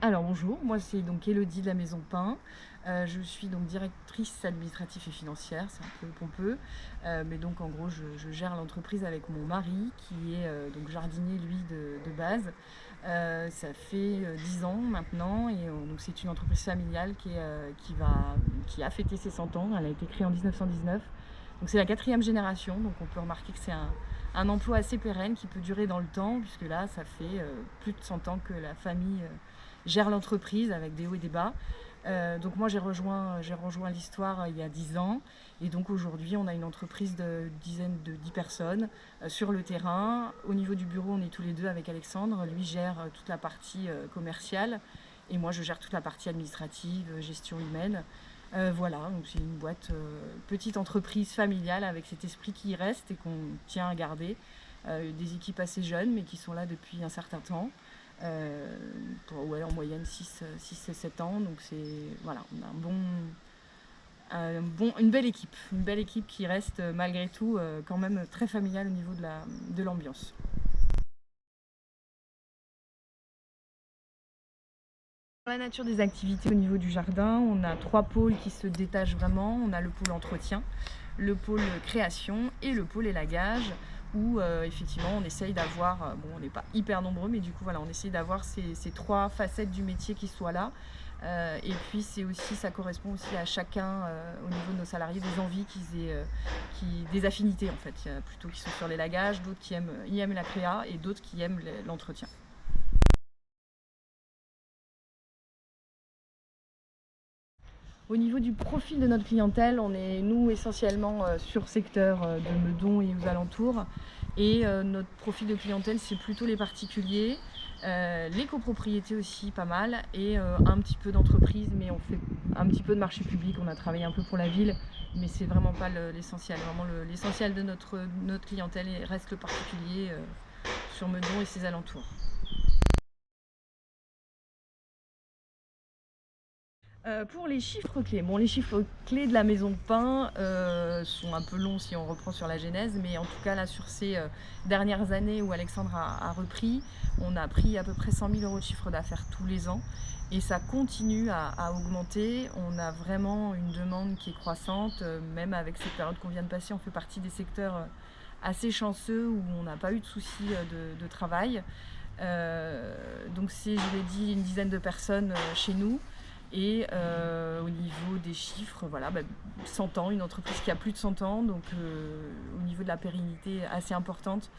Alors bonjour, moi c'est donc Élodie de la Maison Pain. Je suis donc directrice administrative et financière, c'est un peu pompeux, mais donc en gros je gère l'entreprise avec mon mari qui est donc jardinier lui de base. Ça fait 10 ans maintenant et donc c'est une entreprise familiale qui a fêté ses 100 ans. Elle a été créée en 1919. Donc c'est la quatrième génération, donc on peut remarquer que c'est un emploi assez pérenne qui peut durer dans le temps, puisque là ça fait plus de 100 ans que la famille gère l'entreprise avec des hauts et des bas. Donc moi j'ai rejoint l'histoire il y a 10 ans et donc aujourd'hui on a une entreprise de 10 personnes sur le terrain. Au niveau du bureau on est tous les deux avec Alexandre, lui gère toute la partie commerciale et moi je gère toute la partie administrative, gestion humaine. Voilà, donc c'est une boîte, petite entreprise familiale avec cet esprit qui reste et qu'on tient à garder. Des équipes assez jeunes mais qui sont là depuis un certain temps. Ouais, en moyenne 6 et 7 ans, donc c'est voilà, on a une belle équipe qui reste malgré tout quand même très familiale au niveau de l'ambiance. La nature des activités au niveau du jardin, on a 3 pôles qui se détachent vraiment. On a le pôle entretien, le pôle création et le pôle élagage où effectivement on essaye d'avoir, bon on n'est pas hyper nombreux mais du coup voilà on essaye d'avoir ces 3 facettes du métier qui soient là. Et puis ça correspond aussi à chacun au niveau de nos salariés des envies des affinités en fait. Il y a plutôt qui sont sur l'élagage, d'autres qui aiment la créa et d'autres qui aiment l'entretien. Au niveau du profil de notre clientèle, on est nous essentiellement sur secteur de Meudon et aux alentours. Et notre profil de clientèle, c'est plutôt les particuliers, les copropriétés aussi pas mal, et un petit peu d'entreprise, mais on fait un petit peu de marché public, on a travaillé un peu pour la ville, mais c'est vraiment pas l'essentiel. Vraiment l'essentiel de notre clientèle reste le particulier sur Meudon et ses alentours. Pour les chiffres clés, bon les chiffres clés de la Maison Pain sont un peu longs si on reprend sur la genèse, mais en tout cas là sur ces dernières années où Alexandre a repris, on a pris à peu près 100 000 € de chiffre d'affaires tous les ans et ça continue à augmenter. On a vraiment une demande qui est croissante, même avec cette période qu'on vient de passer, on fait partie des secteurs assez chanceux où on n'a pas eu de soucis de travail. Donc c'est, je l'ai dit, une dizaine de personnes chez nous. Et au niveau des chiffres, voilà, 100 ans, une entreprise qui a plus de 100 ans, donc au niveau de la pérennité assez importante.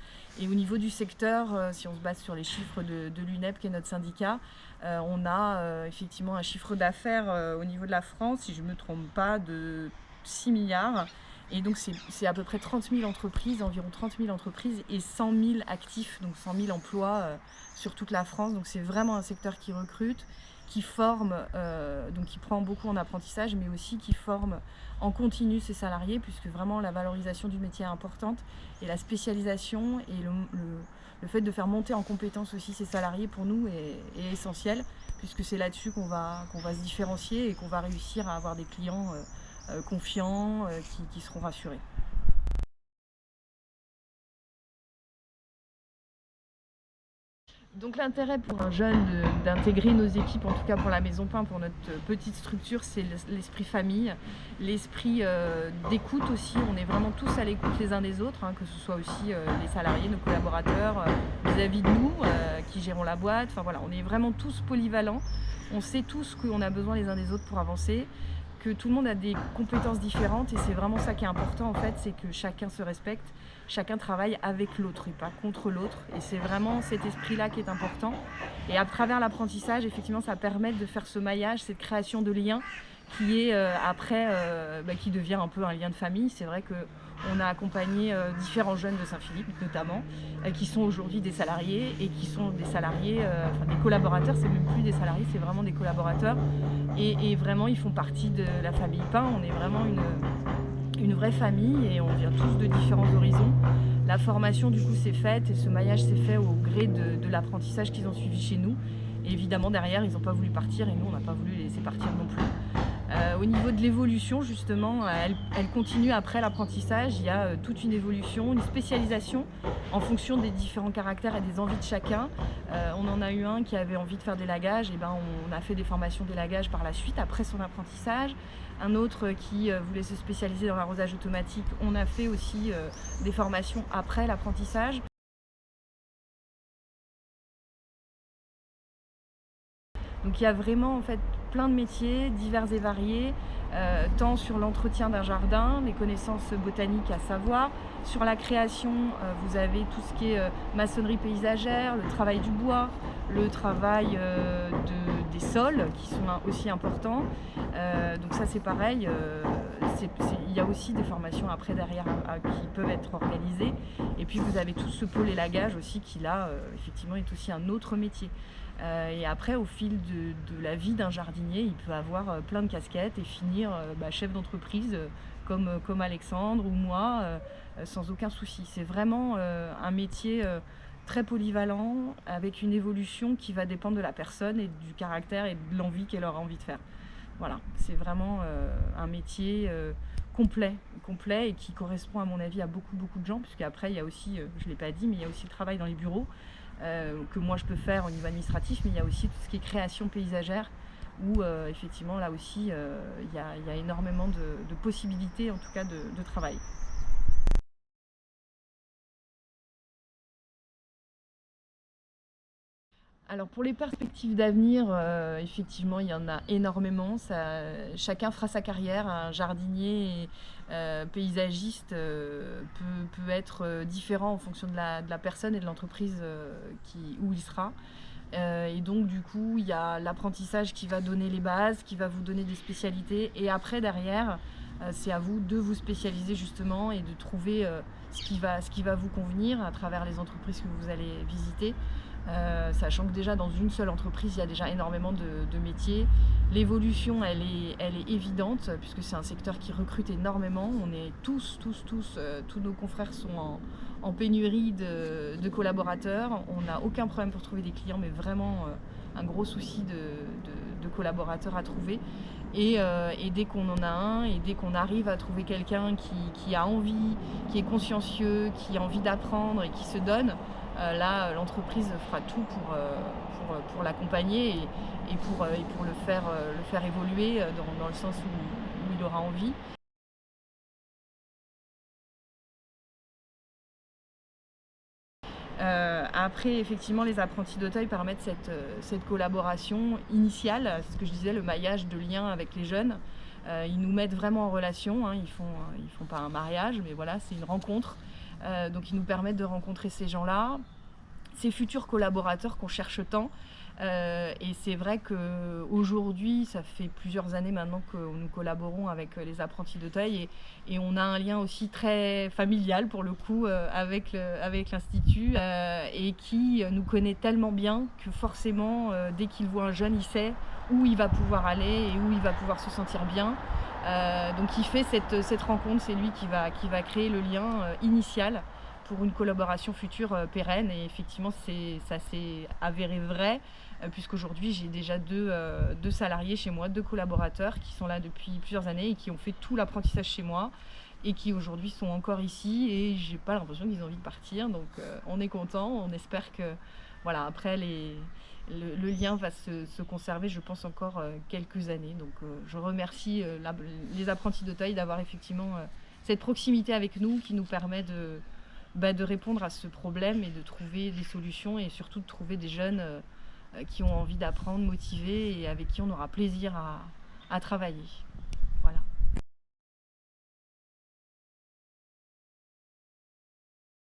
Et au niveau du secteur, si on se base sur les chiffres de l'UNEP, qui est notre syndicat, on a effectivement un chiffre d'affaires au niveau de la France, si je ne me trompe pas, de 6 milliards. Et donc c'est à peu près 30 000 entreprises, environ 30 000 entreprises et 100 000 actifs, donc 100 000 emplois sur toute la France. Donc c'est vraiment un secteur qui recrute, qui forme, donc qui prend beaucoup en apprentissage, mais aussi qui forme en continu ses salariés, puisque vraiment la valorisation du métier est importante, et la spécialisation et le fait de faire monter en compétence aussi ses salariés, pour nous, est essentiel, puisque c'est là-dessus qu'on va se différencier et qu'on va réussir à avoir des clients confiants, qui seront rassurés. Donc l'intérêt pour un jeune d'intégrer nos équipes, en tout cas pour la Maison Pain, pour notre petite structure, c'est l'esprit famille, l'esprit d'écoute aussi. On est vraiment tous à l'écoute les uns des autres, hein, que ce soit aussi les salariés, nos collaborateurs, vis-à-vis de nous qui gérons la boîte. Enfin voilà, on est vraiment tous polyvalents. On sait tous qu'on a besoin les uns des autres pour avancer, que tout le monde a des compétences différentes et c'est vraiment ça qui est important en fait, c'est que chacun se respecte, chacun travaille avec l'autre et pas contre l'autre, et c'est vraiment cet esprit-là qui est important. Et à travers l'apprentissage, effectivement, ça permet de faire ce maillage, cette création de liens qui est après, qui devient un peu un lien de famille. C'est vrai qu'on a accompagné différents jeunes de Saint-Philippe notamment, qui sont aujourd'hui des salariés et qui sont des salariés, des collaborateurs, c'est même plus des salariés, c'est vraiment des collaborateurs. Et vraiment, ils font partie de la famille Pain. On est vraiment une vraie famille et on vient tous de différents horizons. La formation, du coup, s'est faite et ce maillage s'est fait au gré de l'apprentissage qu'ils ont suivi chez nous. Et évidemment, derrière, ils n'ont pas voulu partir et nous, on n'a pas voulu les laisser partir non plus. Au niveau de l'évolution justement, elle continue après l'apprentissage. Il y a toute une évolution, une spécialisation en fonction des différents caractères et des envies de chacun. On en a eu un qui avait envie de faire d'élagage, et ben on a fait des formations d'élagage par la suite après son apprentissage. Un autre qui voulait se spécialiser dans l'arrosage automatique, on a fait aussi des formations après l'apprentissage. Donc il y a vraiment en fait plein de métiers divers et variés, tant sur l'entretien d'un jardin, les connaissances botaniques à savoir, sur la création, vous avez tout ce qui est maçonnerie paysagère, le travail du bois, le travail des sols qui sont aussi importants. Donc ça c'est pareil, il y a aussi des formations après derrière qui peuvent être organisées. Et puis vous avez tout ce pôle élagage aussi qui là effectivement est aussi un autre métier. Et après, au fil de la vie d'un jardinier, il peut avoir plein de casquettes et finir chef d'entreprise comme Alexandre ou moi, sans aucun souci. C'est vraiment un métier très polyvalent, avec une évolution qui va dépendre de la personne et du caractère et de l'envie qu'elle aura envie de faire. Voilà, c'est vraiment un métier complet et qui correspond à mon avis à beaucoup de gens, puisque après il y a aussi, je ne l'ai pas dit, mais il y a aussi le travail dans les bureaux. Que moi je peux faire au niveau administratif, mais il y a aussi tout ce qui est création paysagère où effectivement là aussi il y a énormément de possibilités en tout cas de travail. Alors pour les perspectives d'avenir, effectivement, il y en a énormément. Chacun fera sa carrière. Un jardinier paysagiste peut être différent en fonction de la personne et de l'entreprise où il sera. Et donc du coup, il y a l'apprentissage qui va donner les bases, qui va vous donner des spécialités. Et après, derrière, c'est à vous de vous spécialiser justement et de trouver ce qui va vous convenir à travers les entreprises que vous allez visiter. Sachant que déjà dans une seule entreprise, il y a déjà énormément de métiers. L'évolution, elle est évidente, puisque c'est un secteur qui recrute énormément. On est tous nos confrères sont en pénurie de collaborateurs. On n'a aucun problème pour trouver des clients, mais vraiment un gros souci de collaborateurs à trouver. Et dès qu'on en a un, et dès qu'on arrive à trouver quelqu'un qui a envie, qui est consciencieux, qui a envie d'apprendre et qui se donne, là l'entreprise fera tout pour l'accompagner et pour le faire évoluer dans le sens où il aura envie. Après, effectivement, les apprentis d'Auteuil permettent cette collaboration initiale, c'est ce que je disais, le maillage de liens avec les jeunes. Ils nous mettent vraiment en relation, hein, ils font pas un mariage, mais voilà, c'est une rencontre. Donc ils nous permettent de rencontrer ces gens-là, ces futurs collaborateurs qu'on cherche tant. Et c'est vrai qu'aujourd'hui, ça fait plusieurs années maintenant que nous collaborons avec les apprentis d'Auteuil et on a un lien aussi très familial pour le coup avec l'Institut et qui nous connaît tellement bien que forcément, dès qu'il voit un jeune, il sait où il va pouvoir aller et où il va pouvoir se sentir bien. Donc il fait cette rencontre, c'est lui qui va créer le lien initial pour une collaboration future pérenne. Et effectivement, ça s'est avéré vrai, puisqu'aujourd'hui, j'ai déjà deux salariés chez moi, 2 collaborateurs qui sont là depuis plusieurs années et qui ont fait tout l'apprentissage chez moi et qui aujourd'hui sont encore ici et j'ai pas l'impression qu'ils ont envie de partir. Donc on est content, on espère que voilà, après le lien va se conserver, je pense, encore quelques années. Donc je remercie les apprentis d'Auteuil d'avoir effectivement cette proximité avec nous qui nous permet de répondre à ce problème et de trouver des solutions et surtout de trouver des jeunes qui ont envie d'apprendre, motivés et avec qui on aura plaisir à travailler.